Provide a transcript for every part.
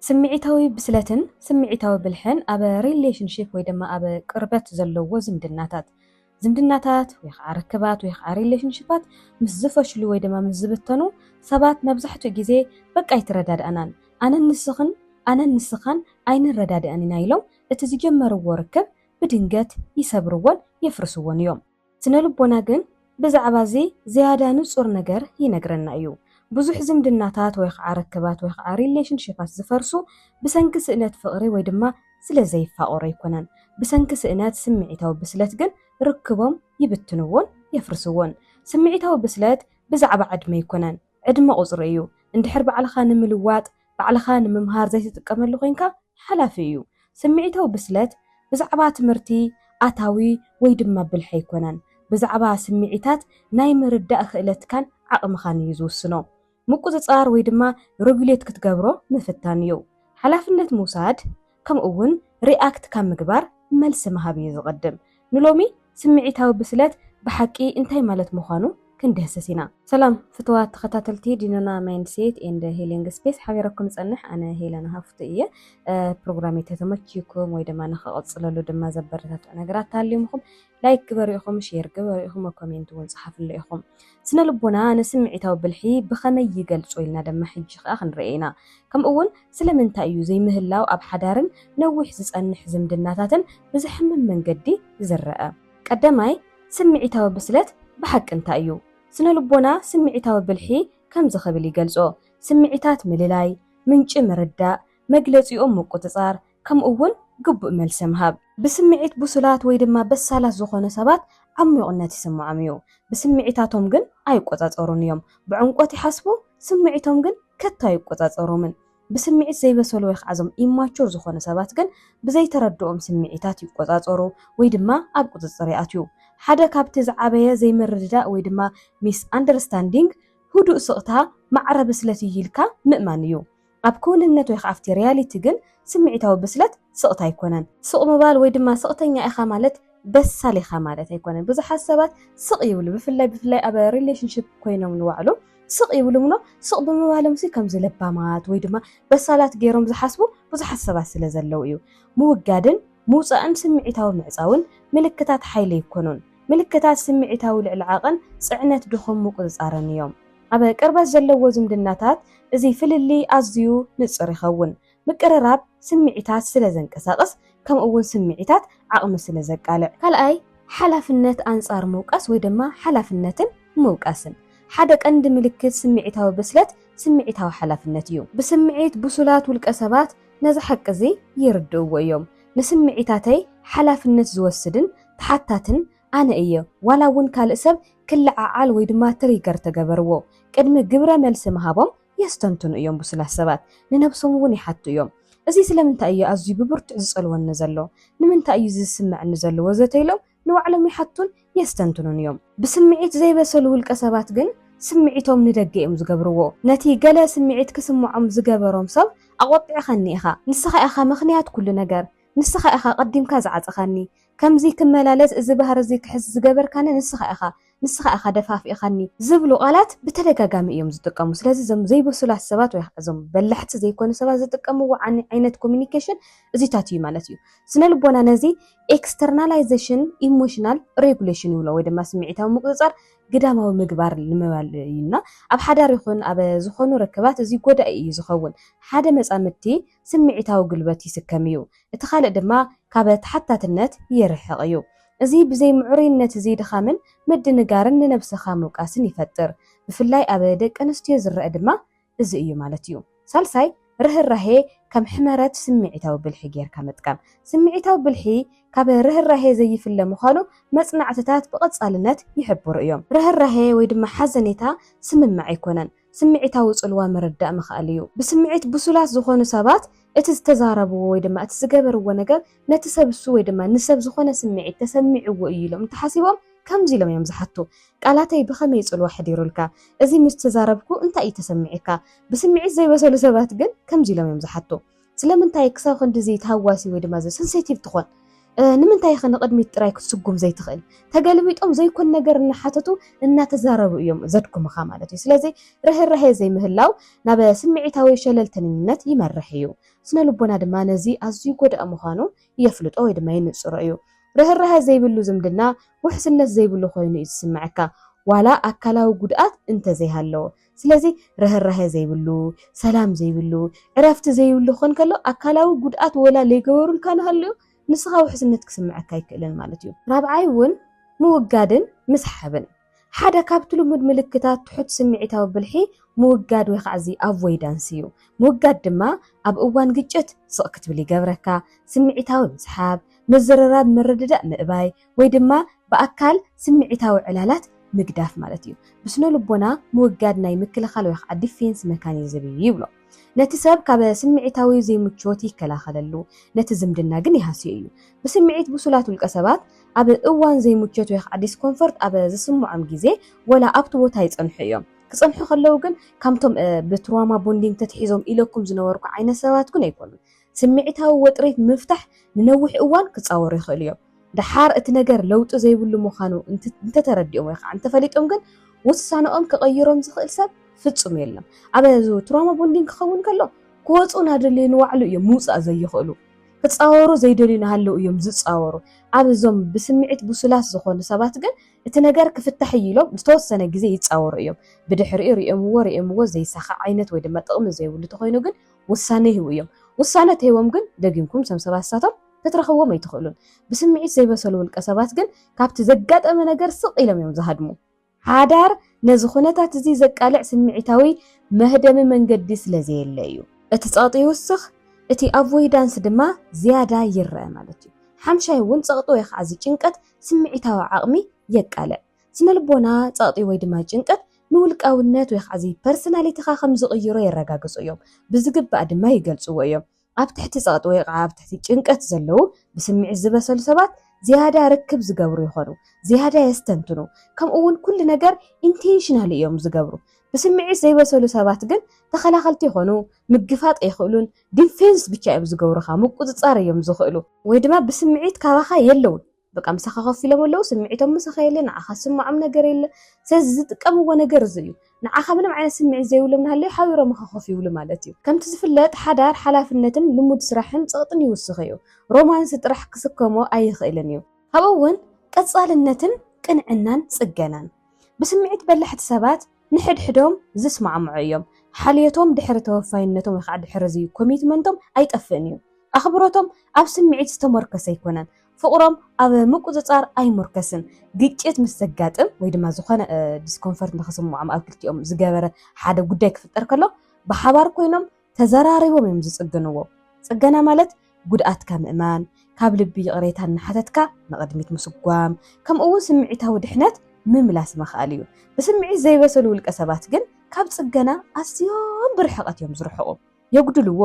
ስምዒታዊ ብስለትን ስምዒታዊ ብልሕን ኣብ ሪሌሽንሺፕ ወይ ድማ ኣብ ቅርበት ዘለዎ ዝምድናታት ወይ ከዓ ርክባት ወይ ከዓ ሪሌሽንሺፓት ምስ ዝፈሽሉ ወይ ድማ ምስ ዝብተኑ ሰባት መብዛሕትኡ ግዜ በቃ ይትረዳድአናን ኣነ ንስኻን ኣይንረዳድአን ኢና ኢሎም እቲ ዝጀመርዎ ርክብ ብድንገት ይሰብርዎን የፍርስዎን እዮም። ስነልቦና ግን ብዛዕባ እዚ ዝያዳ ንጹር ነገር ይነግረና እዩ። ብዙሕ ዝምድናታት ወይ ከዓ ርክባት ወይ ከዓ ሪሌሽንሺፓት ዝፈርሱ ብሰንኪ ስእነት ፍቕሪ ወይ ድማ ስለ ዘይፋቐሩ ኣይኮነን። ብሰንኪ ስእነት ስምዒታዊ ብስለት ግን ርክቦም ይብትንዎን የፍርስዎን። ስምዒታዊ ብስለት ብዛዕባ ዕድመ ኣይኮነን፣ ዕድመ ቁፅሪ እዩ። እንድሕር ባዕልኻ ንምልዋጥ ባዕልኻ ንምምሃር ዘይትጥቀመሉ ኮይንካ ሓላፊ እዩ። ስምዒታዊ ብስለት ብዛዕባ ትምህርቲ ኣታዊ ወይ ድማ ብልሒ ኣይኮነን፣ ብዛዕባ ስምዒታት ናይ ምርዳእ ክእለትካን ዓቕምኻን እዩ ዝውስኖ። ምቁፅፃር ወይ ድማ ሬጉሌት ክትገብሮ ምፍታን እዩ። ሓላፍነት ምውሳድ ከምኡ እውን ሪኣክት ካብ ምግባር መልሲ መሃብ እዩ ዝቐድም። ንሎሚ ስምዒታዊ ብስለት ብሓቂ እንታይ ማለት ምዃኑ ክንድህስስ ኢና። ሰላም ፍትዋት ተኸታተልቲ ዲናና ማይንድሴት ኤንድ ሂሊንግ ስፔስ ሓቢረኩም ፀንሕ። ኣነ ሄለን ሃፍቱ እየ። ፕሮግራም ተተመችይኩም ወይ ድማ ንኽቕፅለሉ ድማ ዘበረታትዑ ነገራት ታልዩምኹም ላይክ ግበሩ ኢኹም፣ ሼር ግበሩ ኢኹም፣ ኮሜንት እውን ፅሓፍሉ ኢኹም። ስነ ልቦና ንስምዒታዊ ብልሒ ብኸመይ ይገልጾ ኢልና ድማ ሕጂ ከዓ ክንሪአ ኢና። ከምኡ እውን ስለምንታይ እዩ ዘይምህላው ኣብ ሓዳርን ነዊሕ ዝፀንሕ ዝምድናታትን ብዝሕምም መንገዲ ዝረአ? ቀዳማይ ስምዒታዊ ብስለት ብሓቂ እንታይ እዩ? ስነ ልቦና ስምዒታዊ ብልሒ ከም ዝኽብል ይገልጾ። ስምዒታት ምልላይ፣ ምንጪ ምርዳእ፣ መግለፂኦም ምቁፅፃር፣ ከምኡ እውን ግቡእ መልሲ ምሃብ። ብስምዒት ብሱላት ወይ ድማ በሳላት ዝኾኑ ሰባት ዓሚቑነት ይስምዖም እዩ። ብስምዒታቶም ግን ኣይቆፃፀሩን እዮም። ብዕንቆት ይሓስቡ፣ ስምዒቶም ግን ከቶ ኣይቆፃፀሩምን። ብስምዒት ዘይበሰሉ ወይ ከዓ ዞም ኢማቹር ዝኾኑ ሰባት ግን ብዘይተረድኦም ስምዒታት ይቆፃፀሩ ወይ ድማ ኣብ ቁፅፅር ይኣትዩ። ሓደ ካብቲ ዝዓበየ ዘይምርድዳእ ወይ ድማ ሚስ አንደርስታንዲንግ ህዱእ ስቕታ ማዕረ ብስለት እዩ ኢልካ ምእማን እዩ። ኣብ ክውንነት ወይ ከዓ ኣብቲ ሪያሊቲ ግን ስምዒታዊ ብስለት ስቕታ ኣይኮነን። ስቕ ምባል ወይ ድማ ስቕተኛ ኢኻ ማለት በሳል ኢኻ ማለት ኣይኮነን። ብዙሓት ሰባት ስቕ ይብሉ፣ ብፍላይ ኣብ ሪሌሽንሺፕ ኮይኖም ንዋዕሉ ስቕ ይብሉ እምኖ ስቕ ብምባሎም ከም ዝለባማት ወይ ድማ በሳላት ገይሮም ዝሓስቡ ብዙሓት ሰባት ስለ ዘለው እዩ። ምውጋድን ምውፃእን ስምዒታዊ ምዕፃውን ምልክታት ሓይሊ ይኮኑን። ምልክታት ስምዒታዊ ልዕሊ ዓቐን ፅዕነት ድኹም ምቁፅፃርን እዮም። ኣብ ቅርበት ዘለዎ ዝምድናታት እዚ ፍልሊ ኣዝዩ ንፅር ይኸውን። ምቅርራብ ስምዒታት ስለ ዘንቀሳቐስ ከምኡ እውን ስምዒታት ዓቕሚ ስለ ዘቃልዕ። ካልኣይ ሓላፍነት ኣንጻር ምውቃስ ወይ ድማ ሓላፍነትን ምውቃስን። ሓደ ቀንዲ ምልክት ስምዒታዊ ብስለት ስምዒታዊ ሓላፍነት እዩ። ብስምዒት ብሱላት ውልቀ ሰባት ነዚ ሓቂ እዚ ይርድእዎ እዮም። ንስምዒታተይ ሓላፍነት ዝወስድን ተሓታትን ኣነ እየ፣ ዋላ እውን ካልእ ሰብ ክለዓዓል ወይ ድማ ትሪገር ተገበርዎ ቅድሚ ግብረ መልሲ ምሃቦም የስተንትኑ እዮም። ብሱላት ሰባት ንነብሶም እውን ይሓቱ እዮም። እዚ ስለምንታይ እዩ ኣዝዩ ብብርቱዕ ዝፀልወኒ ዘሎ? ንምንታይ እዩ ዝስምዐኒ ዘሎ? ወዘተ ኢሎም ንባዕሎም ይሓቱን የስተንትኑን እዮም። ብስምዒት ዘይበሰሉ ውልቀ ሰባት ግን ስምዒቶም ንደገ እዮም ዝገብርዎ። ነቲ ገለ ስምዒት ክስምዖም ዝገበሮም ሰብ ኣቆጢዕኸኒ ኢኻ፣ ንስኻ ኢኻ ምኽንያት ኩሉ ነገር፣ ንስኻ ኢኻ ቀዲምካ ዝዓፀኸኒ፣ ከምዚ ክመላለስ እዚ ባህር እዚ ክሕዝ ዝገበርካኒ ንስኻ ኢኻ ደፋፊእኻኒ ዝብሉ ቃላት ብተደጋጋሚ እዮም ዝጥቀሙ። ስለዚ እዞም ዘይበሱላት ሰባት ወይ እዞም በላሕቲ ዘይኮኑ ሰባት ዝጥቀምዎ ዓይነት ኮሚኒኬሽን እዚታት እዩ ማለት እዩ። ስነ ልቦና ነዚ ኤክስተርናላይዜሽን ኢሞሽናል ሬጉሌሽን ይብሎ ወይ ድማ ስምዒታዊ ምቁፅፃር ግዳማዊ ምግባር ንምባል እዩና ኣብ ሓዳር ይኹን ኣብ ዝኾኑ ርክባት እዚ ጎዳኢ እዩ ዝኸውን። ሓደ መፃምድቲ ስምዒታዊ ጉልበት ይስከም እዩ፣ እቲ ካልእ ድማ ካብ ተሓታትነት ይርሕቕ እዩ። እዚ ብዘይ ምዑርነት እዚ ድኻምን ምድንጋርን ንነብስኻ ምውቃስን ይፈጥር። ብፍላይ ኣብ ደቂ ኣንስትዮ ዝረአ ድማ እዚ እዩ ማለት እዩ። ሳልሳይ ርህራሄ ከም ሕመረት ስምዒታዊ ብልሒ ጌርካ ምጥቃም። ስምዒታዊ ብልሒ ካብ ርህራሄ ዘይፍለ ምዃኑ መፅናዕትታት ብቐፃልነት ይሕብሩ እዮም። ርህራሄ ወይ ድማ ሓዘኔታ ስምማዕ ኣይኮነን፣ ስምዒታዊ ፅልዋ ምርዳእ ምኽኣል እዩ። ብስምዒት ብሱላት ዝኾኑ ሰባት እቲ ዝተዛረብዎ ወይ ድማ እቲ ዝገበርዎ ነገር ነቲ ሰብ እሱ ወይ ድማ ንሰብ ዝኾነ ስምዒት ተሰሚዕዎ እዩ ኢሎም እንተሓሲቦም ከምዚ ኢሎም እዮም ዝሓቱ። ቃላተይ ብኸመይ ፅልዋ ሕዲሩልካ? እዚ ምስ ተዛረብኩ እንታይ እዩ ተሰሚዕካ? ብስምዒት ዘይበሰሉ ሰባት ግን ከምዚ ኢሎም እዮም ዝሓቱ። ስለምንታይ ክሳብ ክንዲዚ ተሃዋሲ ወይ ድማ ሴንሲቲቭ ትኾን? ንምንታይ ኸ ንቕድሚት ጥራይ ክትስጉም ዘይትኽእል ተገልቢጦም ዘይኮን ነገር እናሓተቱ እናተዛረቡ እዮም ዘድኩምኻ ማለት እዩ ስለዚ ርህራሄ ዘይምህላው ናብ ስምዒታዊ ሸለልተኝነት ይመርሕ እዩ ስነ ልቦና ድማ ነዚ ኣዝዩ ጎዳእ ምዃኑ የፍልጦ ወይ ድማ ይንፅሮ እዩ ርህራሄ ዘይብሉ ዝምድና ውሕስነት ዘይብሉ ኮይኑ እዩ ዝስምዓካ ዋላ ኣካላዊ ጉድኣት እንተዘይሃለዎ ስለዚ ርህራሄ ዘይብሉ ሰላም ዘይብሉ ዕረፍቲ ዘይብሉ ኾን ከሎ ኣካላዊ ጉድኣት ወላ ለይገበሩልካ ንሃልዩ ንስኻ ውሕስነት ክስምዓካ ይክእልን ማለት እዩ ራብዓይ እውን ምውጋድን ምስሓብን ሓደ ካብቲ ልሙድ ምልክታት ትሑት ስምዒታዊ ብልሒ ምውጋድ ወይ ከዓ ኣቮይዳንስ እዩ ምውጋድ ድማ ኣብ እዋን ግጭት ስቕ ክትብል ይገብረካ ስምዒታዊ ምስሓብ ምዝርራብ ምርድዳእ ምእባይ ወይ ድማ ብኣካል ስምዒታዊ ዕላላት ምግዳፍ ማለት እዩ ብስነ ልቦና ምውጋድ ናይ ምክልኻል ወይ ከዓ ዲፌንስ ሜካኒዝም ይብሎ ነቲ ሰብ ካብ ስምዒታዊ ዘይምቾት ይከላኸለሉ ነቲ ዝምድና ግን ይሃስዮ እዩ ብስምዒት ብሱላት ውልቀ ሰባት ኣብ እዋን ዘይምቾት ወይ ከዓ ዲስኮምፎርት ኣብ ዝስምዖም ግዜ ወላ ኣብቲ ቦታ ይጸንሑ እዮም ክጸንሑ ከለዉ ግን ከምቶም ብትራውማ ቦንዲንግ ተትሒዞም ኢለኩም ዝነበርኩ ዓይነት ሰባት ግን ኣይኮኑን ስምዒታዊ ወጥሪት ምፍታሕ ንነዊሕ እዋን ክጻወሩ ይኽእሉ እዮም ድሓር እቲ ነገር ለውጢ ዘይብሉ ምዃኑ እንተተረዲኦም ወይ ከዓ እንተፈሊጦም ግን ውሳነኦም ክቐይሮም ዝኽእል ሰብ ፍጹም የለም ኣብ ትራውማ ቦንዲንግ ክኸውን ከሎ ክወፁ ናደልዩ ንባዕሉ እዮም ምውፃእ ዘይኽእሉ ክጻወሩ ዘይደልዩ ናሃለዉ እዮም ዝጻወሩ ኣብ እዞም ብስምዒት ብሱላት ዝኾኑ ሰባት ግን እቲ ነገር ክፍታሕ ኢሎም ዝተወሰነ ግዜ ይጻወሩ እዮም ብድሕሪኡ ሪኦምዎ ዘይሳኻዕ ዓይነት ወይ ድማ ጥቕሚ ዘይብሉ ተኾይኑ ግን ውሳነ ይህቡ እዮም ውሳነ ተሂቦም ግን ደጊምኩም ሰባት ሳቶም ተትረኽቦም ኣይትኽእሉን ብስምዒት ዘይበሰሉ ውልቀ ሰባት ግን ካብቲ ዘጋጠመ ነገር ስቕ ኢሎም እዮም ዝሃድሙ ሓዳር ነዚ ኩነታት እዚ ዘቃልዕ ስምዒታዊ መህደሚ መንገዲ ስለዘየለ እዩ እቲ ጸቕጢ ይውስኽ እቲ ኣቮይዳንስ ድማ ዝያዳ ይርአ ማለት እዩ ሓምሻይ እውን ጸቕጢ ወይ ከዓ ጭንቀት ስምዒታዊ ዓቕሚ የቃልዕ ስነ ልቦና ጸቕጢ ወይ ድማ ጭንቀት ንውልቃውነት ወይ ከዓ ፐርሰናሊቲኻ ከም ዝቕይሮ የረጋግጹ እዮም ብዝግባእ ድማ ይገልጽዎ እዮም ኣብ ትሕቲ ጸቕጢ ወይ ከዓ ኣብ ትሕቲ ጭንቀት ዘለዉ ብስምዒት ዝበሰሉ ሰባት ዝያዳ ርክብ ዝገብሩ ይኾኑ ዝያዳ የስተንትኑ ከምኡ እውን ኩሉ ነገር ኢንቴንሽናል እዮም ዝገብሩ ብስምዒት ዘይበሰሉ ሰባት ግን ተኸላኸልቲ ይኾኑ ምግፋጥ ኣይኽእሉን ዲፌንስ ብቻ እዮም ዝገብሩኻ ምቁፅጻር እዮም ዝኽእሉ ወይ ድማ ብስምዒት ካባኻ የለውን በቃ ምሳኻ ከፍ ኢሎም ኣለዉ ስምዒቶም ምሳኻ የለ ንዓኻ ስምዖም ነገር የለ ስለዚ ዝጥቀምዎ ነገር እዚ እዩ ንዓኻ ምንም ዓይነት ስምዒት ዘይብሎም ናሃለዩ ሓቢሮም ከፍ ይብሉ ማለት እዩ ከምቲ ዝፍለጥ ሓዳር ሓላፍነትን ልሙድ ስራሕን ጸቕጥን ይውስኽ እዩ ሮማንስ ጥራሕ ክስከሞ ኣይኽእልን እዩ ካብኡ እውን ቀጻልነትን ቅንዕናን ጽገናን ብስምዒት በላሕቲ ሰባት ንሕድሕዶም ዝስማዕምዑ እዮም ሓልየቶም ድሕሪ ተወፋይነቶም ወይ ከዓ ድሕሪ እዚ ኮሚትመንቶም ኣይጠፍእን እዩ ኣኽብሮቶም ኣብ ስምዒት ዝተመርከሰ ኣይኮነን ፍቕሮም ኣብ ምቁፅጻር ኣይምርከስን ግጭት ምስ ዘጋጥም ወይ ድማ ዝኾነ ዲስኮምፈርት ንኽስምዖም ኣብ ክልቲኦም ዝገበረ ሓደ ጉዳይ ክፍጠር ከሎ ብሓባር ኮይኖም ተዘራሪቦም እዮም ዝጽግንዎ ጽገና ማለት ጉድኣትካ ምእማን ካብ ልቢ ቅሬታ ንሓተትካ ንቕድሚት ምስጓም ከምኡ እውን ስምዒታዊ ድሕነት ምምላስ መኽኣል እዩ ብስምዒት ዘይበሰሉ ውልቀ ሰባት ግን ካብ ጽገና ኣዝዮም ብርሕቐት እዮም ዝርሕቑ የጉድልዎ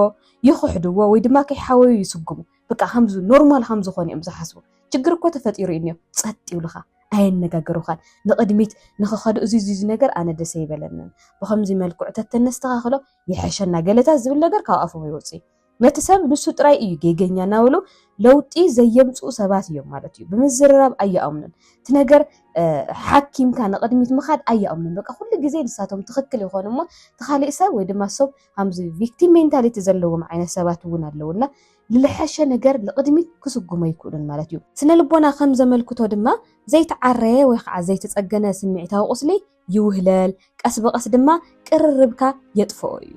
ይኽሕድዎ ወይ ድማ ከይሓወዩ ይስጉሙ በቃ ከምዚ ኖርማል ከም ዝኾነ እዮም ዝሓስቡ ችግር እኮ ተፈጢሩ እዩ ጸጥ ይብሉኻ ኣይነጋገሩኻን ንቕድሚት ንኽኸዱ እዚ ነገር ኣነ ደስ ይበለንን ብኸምዚ መልክዑ ተተነስተኻኽሎ ይሕሸና ገለታት ዝብል ነገር ካብ ኣፎም ይወፅእ ነቲ ሰብ ንሱ ጥራይ እዩ ጌገኛ ናብሉ ለውጢ ዘየምፅኡ ሰባት እዮም ማለት እዩ ብምዝርራብ ኣየኣምኑን እቲ ነገር ሓኪምካ ንቕድሚት ምኻድ ኣየኣምኑን በቃ ኩሉ ግዜ ንሳቶም ትኽክል ይኾኑ እሞ ተኻሊእ ሰብ ወይ ድማ ሰብ ከምዚ ቪክቲም ሜንታሊቲ ዘለዎም ዓይነት ሰባት እውን ኣለውና ልልሐሸ ነገር ንቕድሚት ክስጉሙ ኣይክእሉን ማለት እዩ ስነ ልቦና ከም ዘመልክቶ ድማ ዘይተዓረየ ወይ ከዓ ዘይተጸገነ ስምዒታዊ ቁስሊ ይውህለል ቀስ በቐስ ድማ ቅርርብካ የጥፍኦ እዩ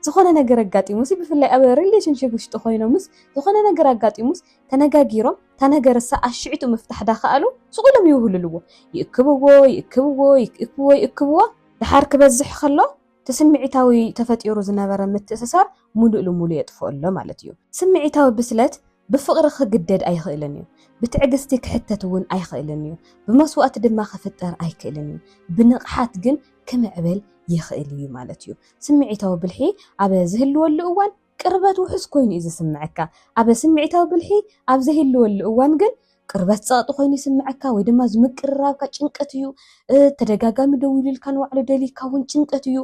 ዝኾነ ነገር ኣጋጢሙስ ብፍላይ ኣብ ሪሌሽንሺፕ ውሽጢ ኮይኖምስ ዝኾነ ነገር ኣጋጢሙስ ተነጋጊሮም ተነገርሳ ኣሽዒቱ ምፍታሕ ዳኸኣሉ ስቑሎም ይውህልልዎ ይእክብዎ ድሓር ክበዝሕ ከሎ ተስምዒታዊ ተፈጢሩ ዝነበረ ምትእስሳር ሙሉእ ልሙሉእ የጥፍአሎ ማለት እዩ ስምዒታዊ ብስለት ብፍቕሪ ክግደድ ኣይኽእልን እዩ ብትዕግስቲ ክሕተት እውን ኣይኽእልን እዩ ብመስዋእቲ ድማ ክፍጠር ኣይክእልን እዩ ብንቕሓት ግን ክምዕብል ይኽእል እዩ ማለት እዩ ስምዒታዊ ብልሒ ኣብ ዝህልወሉ እዋን ቅርበት ውሕስ ኮይኑ እዩ ዝስምዓካ ኣብ ስምዒታዊ ብልሒ ኣብ ዘይህልወሉ እዋን ግን ቅርበት ጸቕጢ ኮይኑ ይስምዓካ ወይ ድማ ዝምቅርራብካ ጭንቀት እዩ ተደጋጋሚ ደው ኢልካ ንባዕሉ ደሊካ እውን ጭንቀት እዩ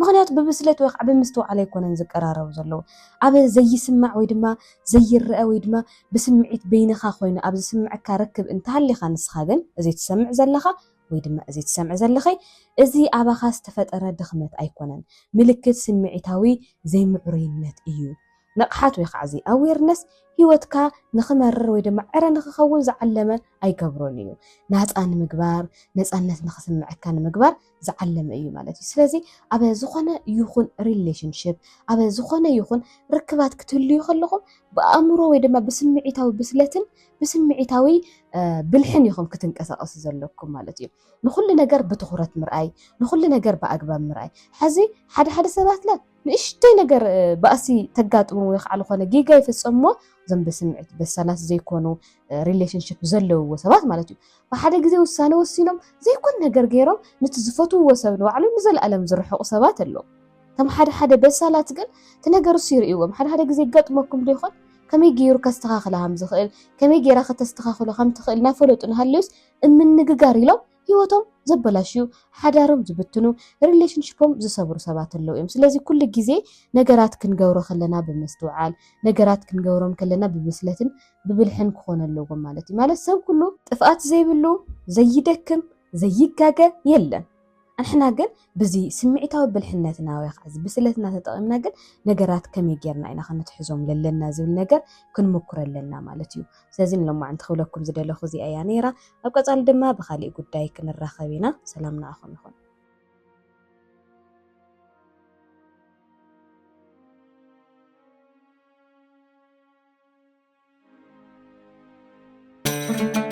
ምክንያቱ ብብስለት ወይ ከዓ ብምስትውዓል ኣይኮነን ዝቀራረቡ ዘለዉ ኣብ ዘይስማዕ ወይ ድማ ዘይርአ ወይ ድማ ብስምዒት በይንኻ ኮይኑ ኣብ ዝስምዐካ ርክብ እንተሃሊኻ ንስኻ ግን እዚ ትሰምዕ ዘለኻ ወይ ድማ እዚ ትሰምዕ ዘለኸይ እዚ ኣባኻ ዝተፈጠረ ድኽመት ኣይኮነን ምልክት ስምዒታዊ ዘይምዕሩይነት እዩ نقحات ويخعزي awareness هيوتكا نخمرر ويدما عرا نخخون زعلمه አይገብሮልዩ ናፃን ምግባር ነፃነት ንኽስምዐካ ንምግባር ዝዓለመ እዩ ማለት እዩ ስለዚ ኣብ ዝኾነ ይኹን ሪሌሽንሽፕ ኣብ ዝኾነ ይኹን ርክባት ክትህልዩ ከለኹም ብኣእምሮ ወይ ድማ ብስምዒታዊ ብስለትን ብስምዒታዊ ብልሕን ኢኹም ክትንቀሳቀሱ ዘለኩም ማለት እዩ ንኹሉ ነገር ብትኹረት ምርኣይ ንኹሉ ነገር ብኣግባብ ምርኣይ ሕዚ ሓደ ሰባት ላ ንእሽተይ ነገር ባእሲ ተጋጥሙ ወይ ከዓ ዝኾነ ጊጋ ይፍፀሞ زم بسمعت بسالات زي كونو ريليشنشيب زلوا وسبات مالتي فحدا جزي وسانه وسينهم زي كون نجر جيرهم نتزفتوا وسبنوا على نزل ألم زرحوا وسبات اللو تم حدا بسالات قال تنجروا سير إيوه حدا جزي قط ماكم ليخون كم يجيروا كاستخاخلها هم زخيل كم يجير أخذ تستخاخلها هم تخيل نافلت إنهاليوس من نجاري لو هيوتهم زبلاشيو حدارم زبتنو ريليشنشيبهم زصبروا سبات اللو يوم ስለዚህ كل ጊዜ ነገራት ክንገብሮ ከለና በመስተውዓል ነገራት ክንገብሮም ከለና በብስለትን በብልሕን ክኾን ኣለዎም ማለት እዩ ማለት ሰብ ኩሉ ጥፍኣት ዘይብሉ ዘይደክም ዘይጋገ የለን ኣንሕና ግን ብዚ ስምዒታዊ ብልሕነትና ወይ ከዓ ብስለትና ተጠቒምና ግን ነገራት ከመይ ጌርና ኢና ክንትሕዞም ለለና ዝብል ነገር ክንምኩር ኣለና ማለት እዩ ስለዚ ንሎማዓንቲ ክብለኩም ዝደለኹ እዚኣ እያ ነይራ ኣብ ቀፃሊ ድማ ብካሊእ ጉዳይ ክንራኸብ ኢና ሰላም ንኣኹም ይኹን Thank you.